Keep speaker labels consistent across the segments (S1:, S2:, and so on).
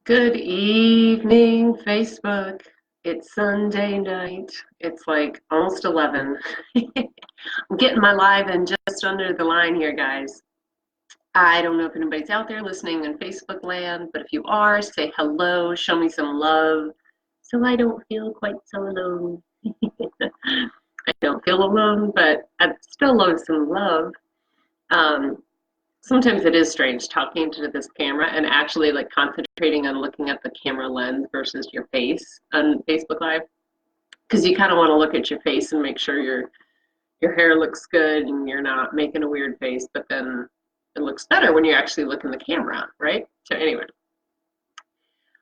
S1: Good evening, Facebook. It's Sunday night. It's like almost 11. I'm getting my live in just under the line here, guys. I don't know if anybody's out there listening in Facebook land, but if you are, say hello, show me some love so I don't feel quite so alone. I don't feel alone, but I still love some love. Um, Sometimes it is strange talking to this camera and actually like concentrating on looking at the camera lens versus your face on Facebook Live, because you kind of want to look at your face and make sure your hair looks good and you're not making a weird face, but then it looks better when you actually look in the camera, right? So anyway,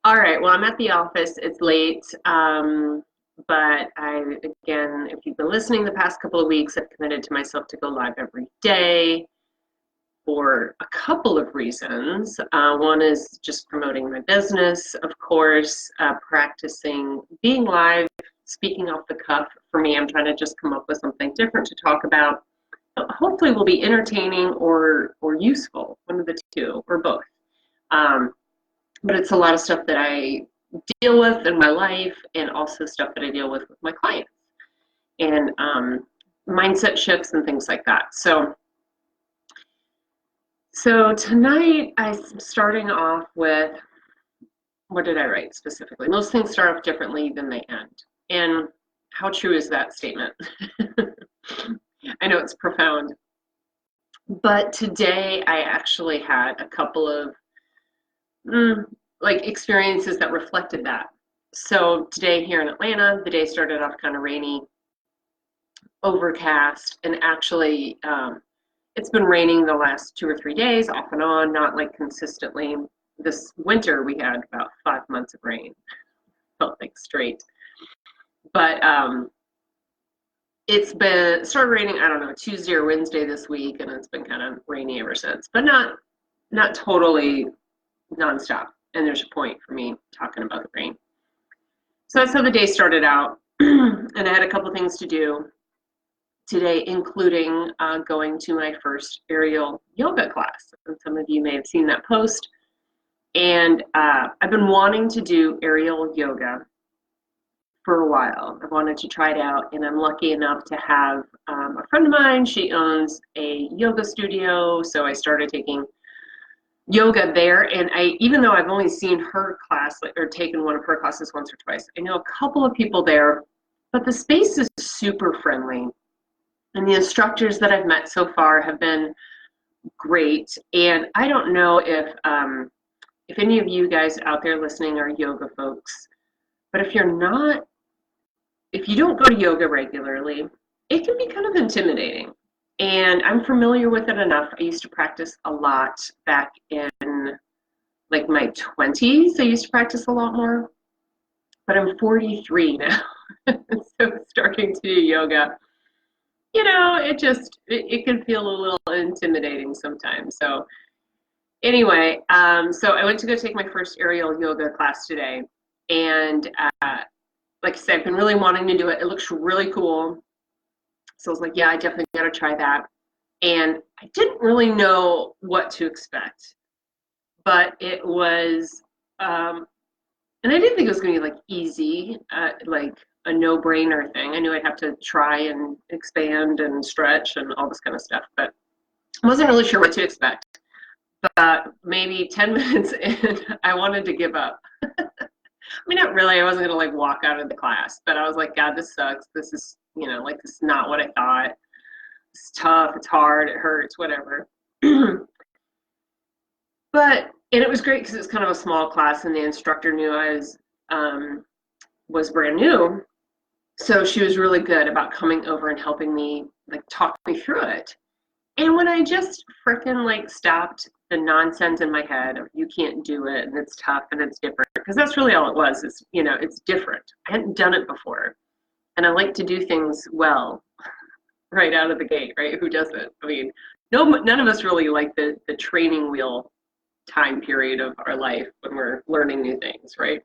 S1: all right, well, I'm at the office. It's late, but again, if you've been listening the past couple of weeks, I've committed to myself to go live every day for a couple of reasons. One is just promoting my business, of course, practicing being live, speaking off the cuff. For me, I'm trying to just come up with something different to talk about. Hopefully will be entertaining or useful, one of the two, or both. But it's a lot of stuff that I deal with in my life and also stuff that I deal with my clients and mindset shifts and things like that. So tonight I'm starting off with, what did I write specifically? Most things start off differently than they end. And how true is that statement? I know it's profound. But today I actually had a couple of experiences that reflected that. So today here in Atlanta, the day started off kind of rainy, overcast, and actually it's been raining the last 2 or 3 days, off and on, not like consistently. This winter, we had about 5 months of rain. Felt like straight. But it's been started raining, I don't know, Tuesday or Wednesday this week, and it's been kind of rainy ever since. But not totally nonstop. And there's a point for me talking about the rain. So that's how the day started out. And I had a couple things to do today, including going to my first aerial yoga class. And some of you may have seen that post. And I've been wanting to do aerial yoga for a while. I've wanted to try it out, and I'm lucky enough to have a friend of mine. She owns a yoga studio, so I started taking yoga there. And even though I've only seen her class or taken one of her classes once or twice, I know a couple of people there, but the space is super friendly. And the instructors that I've met so far have been great. And I don't know if any of you guys out there listening are yoga folks, but if you don't go to yoga regularly, it can be kind of intimidating. And I'm familiar with it enough. I used to practice a lot back in like my 20s. I used to practice a lot more, but I'm 43 now. So starting to do yoga, it can feel a little intimidating sometimes. So anyway, so I went to go take my first aerial yoga class today. And like I said, I've been really wanting to do it. It looks really cool. So I was like, yeah, I definitely got to try that. And I didn't really know what to expect, but it was, and I didn't think it was going to be like easy, like a no-brainer thing. I knew I'd have to try and expand and stretch and all this kind of stuff, but I wasn't really sure what to expect. But maybe 10 minutes in, I wanted to give up. I mean, not really. I wasn't going to like walk out of the class, but I was like, God, this sucks. This is, this is not what I thought. It's tough. It's hard. It hurts, whatever. And it was great because it's kind of a small class, and the instructor knew I was brand new. So she was really good about coming over and helping me, like, talk me through it. And when I just frickin' like stopped the nonsense in my head of you can't do it and it's tough and it's different, because that's really all it was, is, it's different. I hadn't done it before. And I like to do things well right out of the gate, right? Who doesn't? I mean, none of us really like the training wheel time period of our life when we're learning new things, right?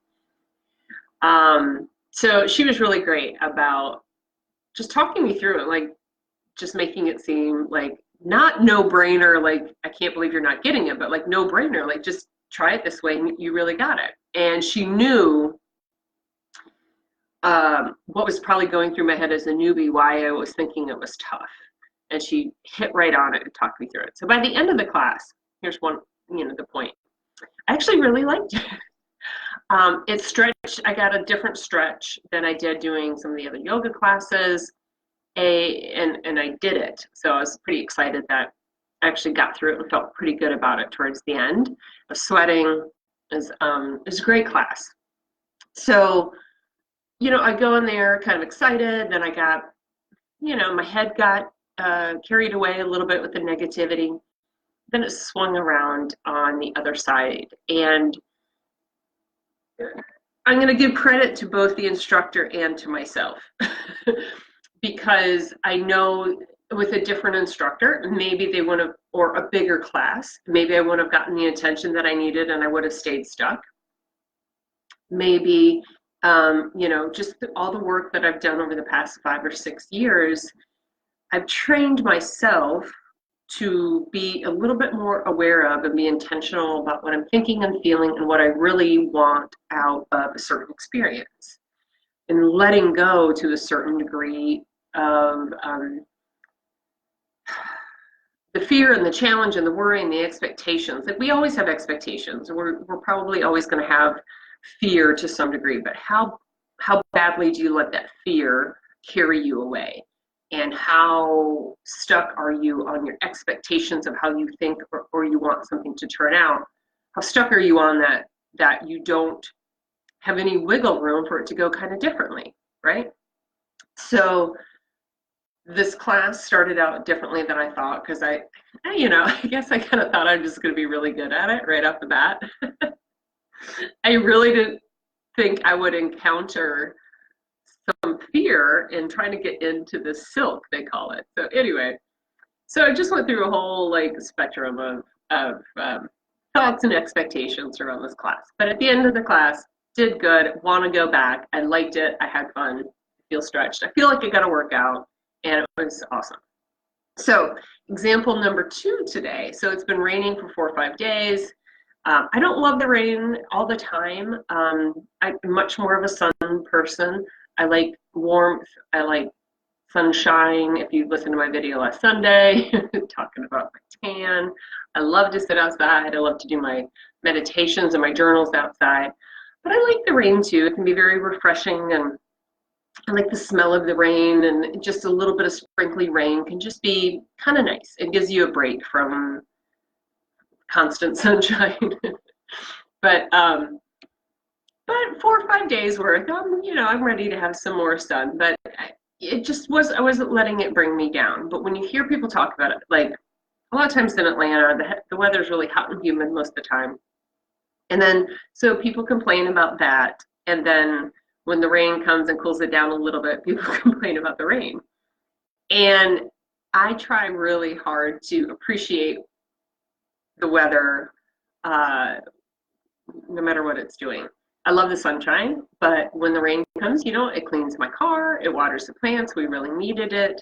S1: So she was really great about just talking me through it, like just making it seem like not no-brainer, like I can't believe you're not getting it, but like no-brainer, like just try it this way and you really got it. And she knew what was probably going through my head as a newbie, why I was thinking it was tough. And she hit right on it and talked me through it. So by the end of the class, here's one, the point. I actually really liked it. It stretched. I got a different stretch than I did doing some of the other yoga classes. And I did it. So I was pretty excited that I actually got through it and felt pretty good about it towards the end. I was sweating. It was a great class. So, I go in there kind of excited. Then I got, my head got carried away a little bit with the negativity. Then it swung around on the other side. And I'm going to give credit to both the instructor and to myself because I know with a different instructor, maybe they would have, or a bigger class, maybe I would have gotten the attention that I needed and I would have stayed stuck. Maybe, just all the work that I've done over the past 5 or 6 years, I've trained myself to be a little bit more aware of and be intentional about what I'm thinking and feeling and what I really want out of a certain experience. And letting go to a certain degree of the fear and the challenge and the worry and the expectations. Like we always have expectations. We're probably always going to have fear to some degree, but how badly do you let that fear carry you away? And how stuck are you on your expectations of how you think or you want something to turn out? How stuck are you on that you don't have any wiggle room for it to go kind of differently, right? So this class started out differently than I thought because I guess I kind of thought I was just going to be really good at it right off the bat. I really didn't think I would encounter some fear in trying to get into the silk, they call it. So anyway, so I just went through a whole spectrum of thoughts and expectations around this class. But at the end of the class, did good, want to go back. I liked it. I had fun. I feel stretched. I feel like I got a workout, and it was awesome. So example number 2 today. So it's been raining for 4 or 5 days. I don't love the rain all the time. I'm much more of a sun person. I like warmth. I like sunshine. If you listened to my video last Sunday, talking about my tan, I love to sit outside. I love to do my meditations and my journals outside. But I like the rain too. It can be very refreshing, and I like the smell of the rain, and just a little bit of sprinkly rain can just be kind of nice. It gives you a break from constant sunshine. But 4 or 5 days worth, I'm ready to have some more sun. But it just I wasn't letting it bring me down. But when you hear people talk about it, like a lot of times in Atlanta, the weather's really hot and humid most of the time. And then, so people complain about that. And then when the rain comes and cools it down a little bit, people complain about the rain. And I try really hard to appreciate the weather, no matter what it's doing. I love the sunshine, but when the rain comes, it cleans my car, it waters the plants, we really needed it.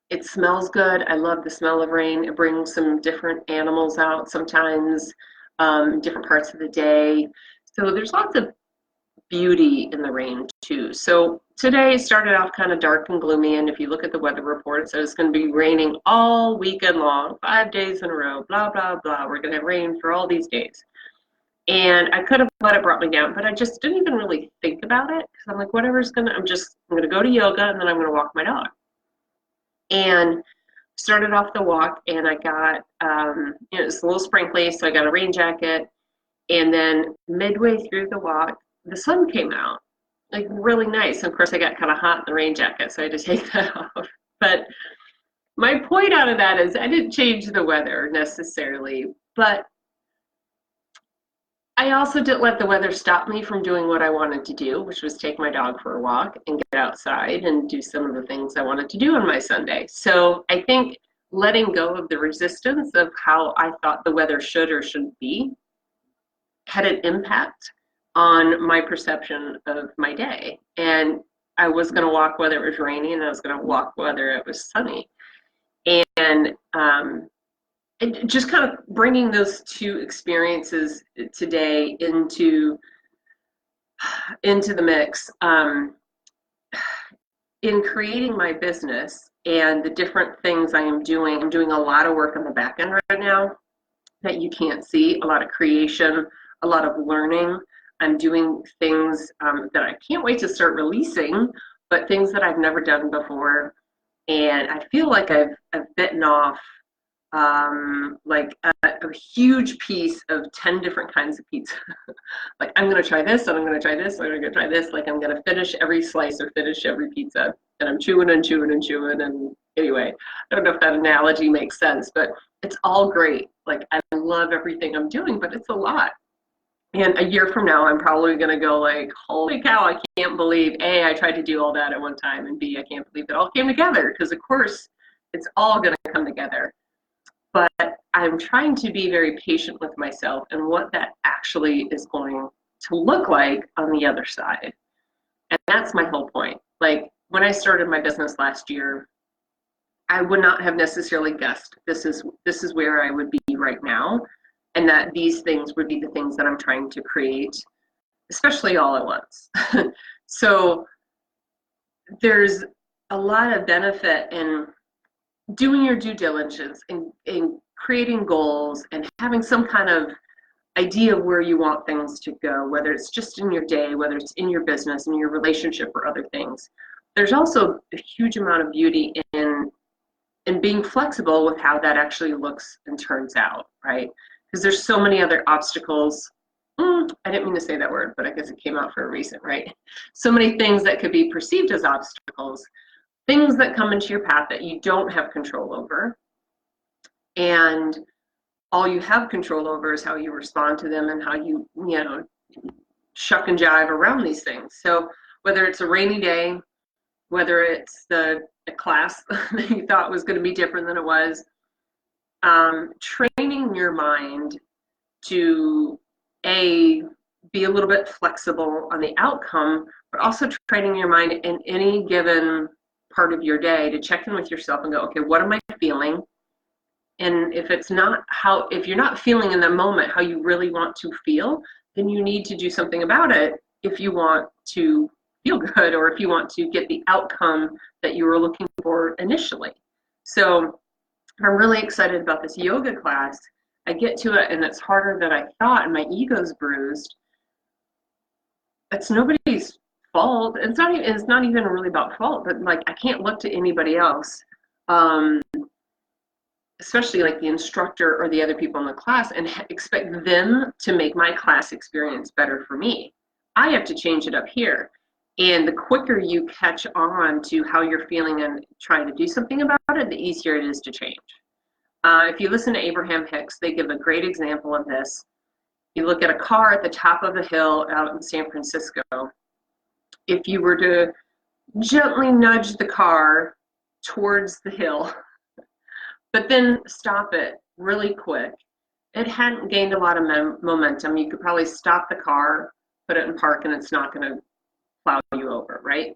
S1: It smells good. I love the smell of rain. It brings some different animals out sometimes, different parts of the day. So there's lots of beauty in the rain too. So today started off kind of dark and gloomy, and if you look at the weather report, it says it's going to be raining all weekend long, 5 days in a row, blah, blah, blah. We're going to have rain for all these days. And I could have let it brought me down, but I just didn't even really think about it because I'm like, whatever's I'm going to go to yoga, and then I'm going to walk my dog. And started off the walk, and I got, it's a little sprinkly, so I got a rain jacket. And then midway through the walk, the sun came out, like really nice. And of course, I got kind of hot in the rain jacket, so I had to take that off. But my point out of that is I didn't change the weather necessarily, but I also didn't let the weather stop me from doing what I wanted to do, which was take my dog for a walk and get outside and do some of the things I wanted to do on my Sunday. So I think letting go of the resistance of how I thought the weather should or shouldn't be had an impact on my perception of my day. And I was going to walk whether it was raining, and I was going to walk whether it was sunny. And and just kind of bringing those two experiences today into the mix. In creating my business and the different things I'm doing a lot of work on the back end right now that you can't see, a lot of creation, a lot of learning. I'm doing things that I can't wait to start releasing, but things that I've never done before. And I feel like I've bitten off like a huge piece of 10 different kinds of pizza. Like, I'm going to try this, and I'm going to try this, and I'm going to try this. Like, I'm going to finish every slice or finish every pizza. And I'm chewing and chewing and chewing. And anyway, I don't know if that analogy makes sense, but it's all great. Like, I love everything I'm doing, but it's a lot. And a year from now, I'm probably going to go like, holy cow, I can't believe, A, I tried to do all that at one time, and B, I can't believe it all came together. Because, of course, it's all going to come together. But I'm trying to be very patient with myself and what that actually is going to look like on the other side. And that's my whole point. Like, when I started my business last year, I would not have necessarily guessed this is where I would be right now, and that these things would be the things that I'm trying to create, especially all at once. So there's a lot of benefit in doing your due diligence and creating goals and having some kind of idea of where you want things to go, whether it's just in your day, whether it's in your business, in your relationship, or other things. There's also a huge amount of beauty in being flexible with how that actually looks and turns out, right? Because there's so many other obstacles. I didn't mean to say that word, but I guess it came out for a reason, right? So many things that could be perceived as obstacles, things that come into your path that you don't have control over. And all you have control over is how you respond to them and how you shuck and jive around these things. So whether it's a rainy day, whether it's a class that you thought was going to be different than it was, training your mind to be a little bit flexible on the outcome, but also training your mind in any given part of your day to check in with yourself and go, okay, what am I feeling? And if you're not feeling in the moment how you really want to feel, then you need to do something about it if you want to feel good or if you want to get the outcome that you were looking for initially. So I'm really excited about this yoga class. I get to it and it's harder than I thought and my ego's bruised. It's nobody's fault. It's not even really about fault, but like I can't look to anybody else. Especially like the instructor or the other people in the class, and expect them to make my class experience better for me. I have to change it up here. And the quicker you catch on to how you're feeling and try to do something about it, the easier it is to change. If you listen to Abraham Hicks, they give a great example of this. You look at a car at the top of a hill out in San Francisco. If you were to gently nudge the car towards the hill, but then stop it really quick, it hadn't gained a lot of momentum. You could probably stop the car, put it in park, and it's not going to plow you over, right?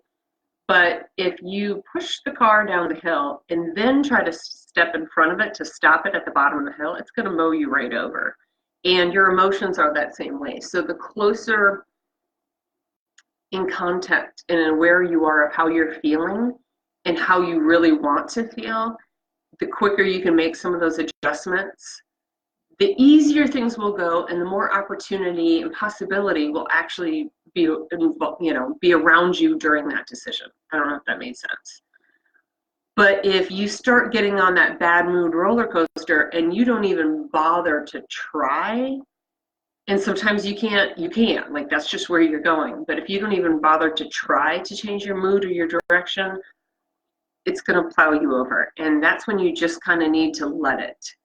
S1: But if you push the car down the hill and then try to step in front of it to stop it at the bottom of the hill, it's going to mow you right over. And your emotions are that same way. So the closer in contact and aware you are of how you're feeling and how you really want to feel, the quicker you can make some of those adjustments, the easier things will go and the more opportunity and possibility will actually be around you during that decision. I don't know if that made sense. But if you start getting on that bad mood roller coaster and you don't even bother to try, and sometimes you can't, like that's just where you're going. But if you don't even bother to try to change your mood or your direction, it's going to plow you over. And that's when you just kind of need to let it.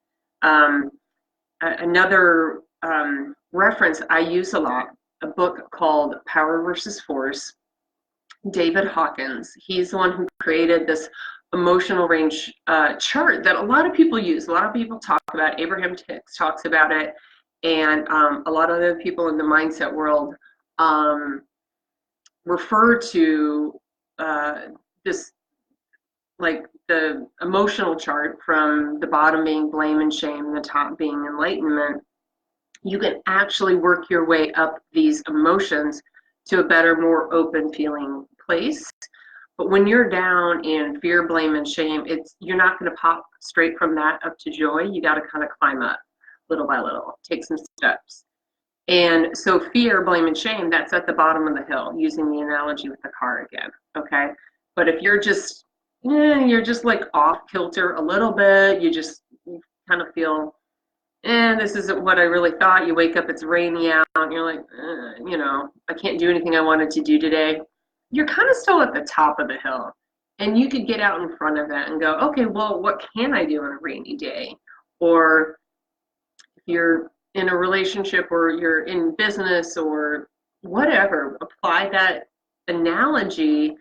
S1: Another reference I use a lot, a book called Power versus Force. David Hawkins, he's the one who created this emotional range chart that a lot of people use. A lot of people talk about. Abraham Hicks talks about it. And a lot of other people in the mindset world refer to this like the emotional chart, from the bottom being blame and shame, the top being enlightenment, you can actually work your way up these emotions to a better, more open feeling place. But when you're down in fear, blame, and shame, you're not going to pop straight from that up to joy. You got to kind of climb up little by little, take some steps. And so fear, blame, and shame, that's at the bottom of the hill, using the analogy with the car again, okay? But if you're just like off kilter a little bit, you kind of feel, this isn't what I really thought. You wake up, it's rainy out, and you're like, I can't do anything I wanted to do today. You're kind of still at the top of the hill. And you could get out in front of that and go, okay, well, what can I do on a rainy day? Or if you're in a relationship or you're in business or whatever, apply that analogy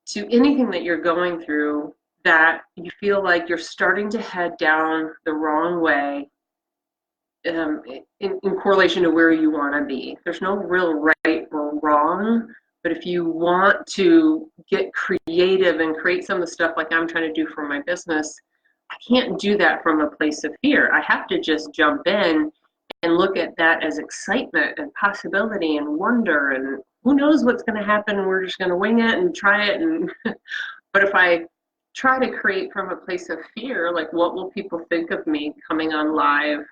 S1: to anything that you're going through that you feel like you're starting to head down the wrong way, in correlation to where you want to be. There's no real right or wrong, but if you want to get creative and create some of the stuff like I'm trying to do for my business, I can't do that from a place of fear. I have to just jump in and look at that as excitement and possibility and wonder, and who knows what's going to happen. We're just going to wing it and try it. And but if I try to create from a place of fear, like, what will people think of me coming on live?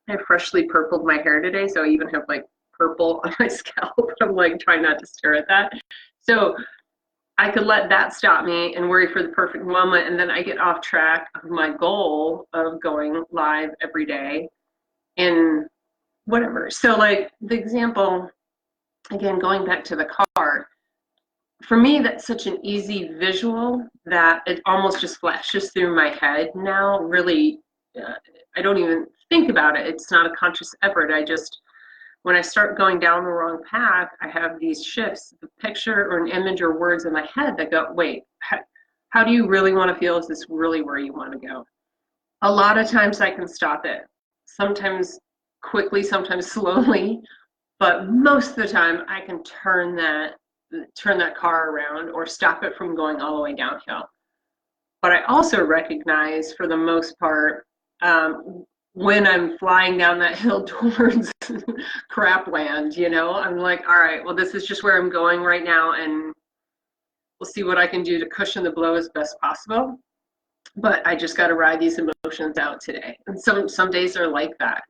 S1: I freshly purpled my hair today, so I even have like purple on my scalp. I'm like trying not to stare at that. So I could let that stop me and worry for the perfect moment, and then I get off track of my goal of going live every day and whatever. So like the example, again, going back to the car, for me, that's such an easy visual that it almost just flashes through my head now. Really, I don't even think about it. It's not a conscious effort. When I start going down the wrong path, I have these shifts, the picture or an image or words in my head that go, wait, how do you really want to feel? Is this really where you want to go? A lot of times I can stop it, sometimes quickly, sometimes slowly, but most of the time I can turn that car around or stop it from going all the way downhill. But I also recognize, for the most part, when I'm flying down that hill towards crap land, I'm like, all right, well, this is just where I'm going right now, and we'll see what I can do to cushion the blow as best possible. But I just got to ride these emotions out today. And some days are like that.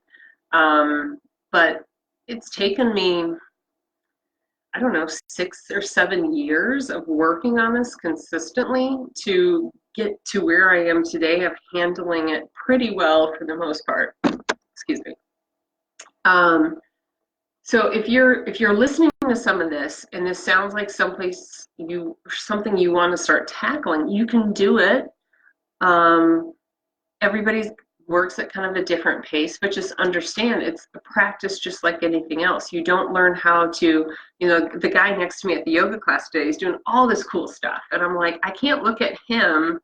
S1: But it's taken me, I don't know, 6 or 7 years of working on this consistently to get to where I am today, of handling it pretty well for the most part. Excuse me. So if you're listening to some of this and this sounds like something you want to start tackling, you can do it. Everybody works at kind of a different pace, but just understand it's a practice just like anything else. You don't learn how to, the guy next to me at the yoga class today is doing all this cool stuff. And I'm like, I can't look at him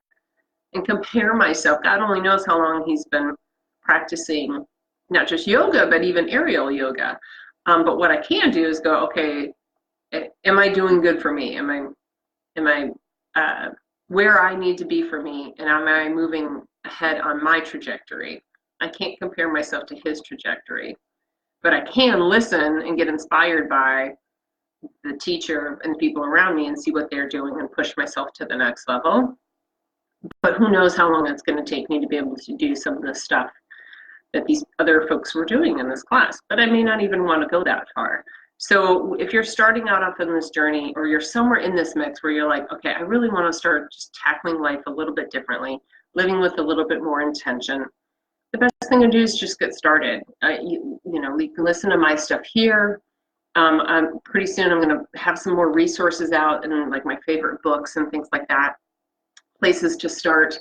S1: and compare myself. God only knows how long he's been practicing, not just yoga, but even aerial yoga. But what I can do is go, okay, am I doing good for me? Am I where I need to be for me? And am I moving ahead on my trajectory? I can't compare myself to his trajectory, but I can listen and get inspired by the teacher and the people around me and see what they're doing and push myself to the next level. But who knows how long it's going to take me to be able to do some of the stuff that these other folks were doing in this class. But I may not even want to go that far. So if you're starting out up in this journey, or you're somewhere in this mix where you're like, okay, I really want to start just tackling life a little bit differently, living with a little bit more intention, the best thing to do is just get started. You can listen to my stuff here. Pretty soon I'm going to have some more resources out, and like my favorite books and things like that, places to start.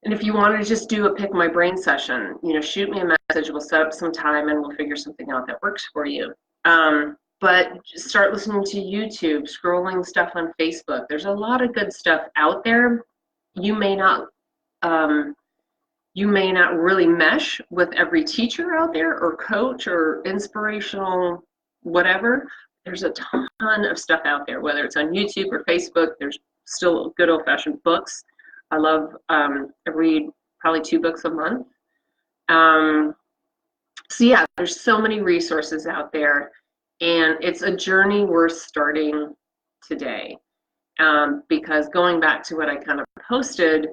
S1: And if you want to just do a pick my brain session, shoot me a message. We'll set up some time and we'll figure something out that works for you. But just start listening to YouTube, scrolling stuff on Facebook. There's a lot of good stuff out there. You may not really mesh with every teacher out there or coach or inspirational whatever. There's a ton of stuff out there, whether it's on YouTube or Facebook. There's still good old-fashioned books. I love, I read probably 2 books a month. So yeah, there's so many resources out there, and it's a journey worth starting today. Because going back to what I kind of posted,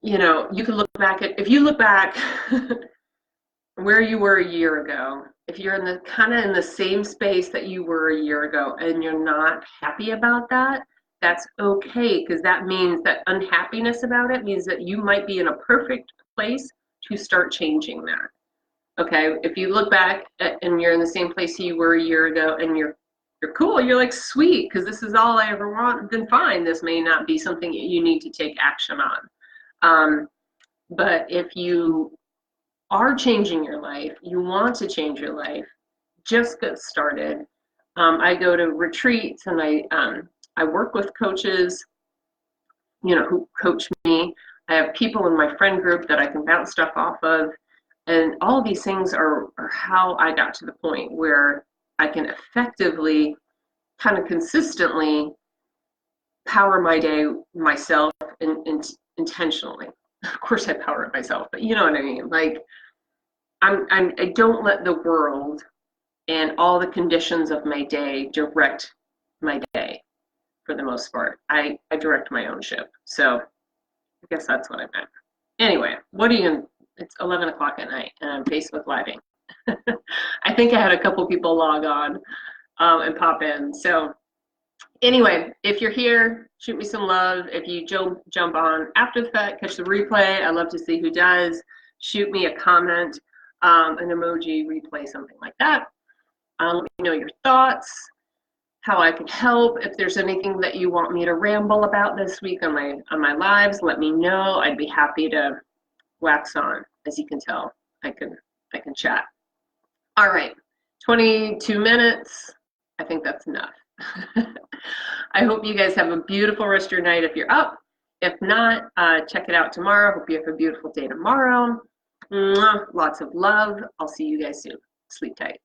S1: you know, you can look back at, if you look back where you were a year ago, if you're in the kind of in the same space that you were a year ago and you're not happy about that, that's okay, because that means that unhappiness about it means that you might be in a perfect place to start changing that. Okay, if you look back and you're in the same place you were a year ago and you're cool, you're like, sweet, because this is all I ever want, then fine, this may not be something you need to take action on. But if you are changing your life, you want to change your life, just get started. I go to retreats and I work with coaches, you know, who coach me. I have people in my friend group that I can bounce stuff off of. And all of these things are how I got to the point where I can effectively, kind of consistently power my day myself and intentionally. Of course I power it myself, but you know what I mean? Like, I don't let the world and all the conditions of my day direct my day for the most part. I direct my own ship. So I guess that's what I meant. Anyway, what are you going to, it's 11 o'clock at night and I'm Facebook Living. I think I had a couple people log on and pop in. So anyway, if you're here, shoot me some love. If you jump on after the fact, catch the replay. I love to see who does. Shoot me a comment, an emoji, replay, something like that. Let me know your thoughts, how I can help. If there's anything that you want me to ramble about this week on my lives, let me know. I'd be happy to wax on. As you can tell, I can chat. All right, 22 minutes. I think that's enough. I hope you guys have a beautiful rest of your night if you're up. If not, check it out tomorrow. Hope you have a beautiful day tomorrow. Lots of love. I'll see you guys soon. Sleep tight.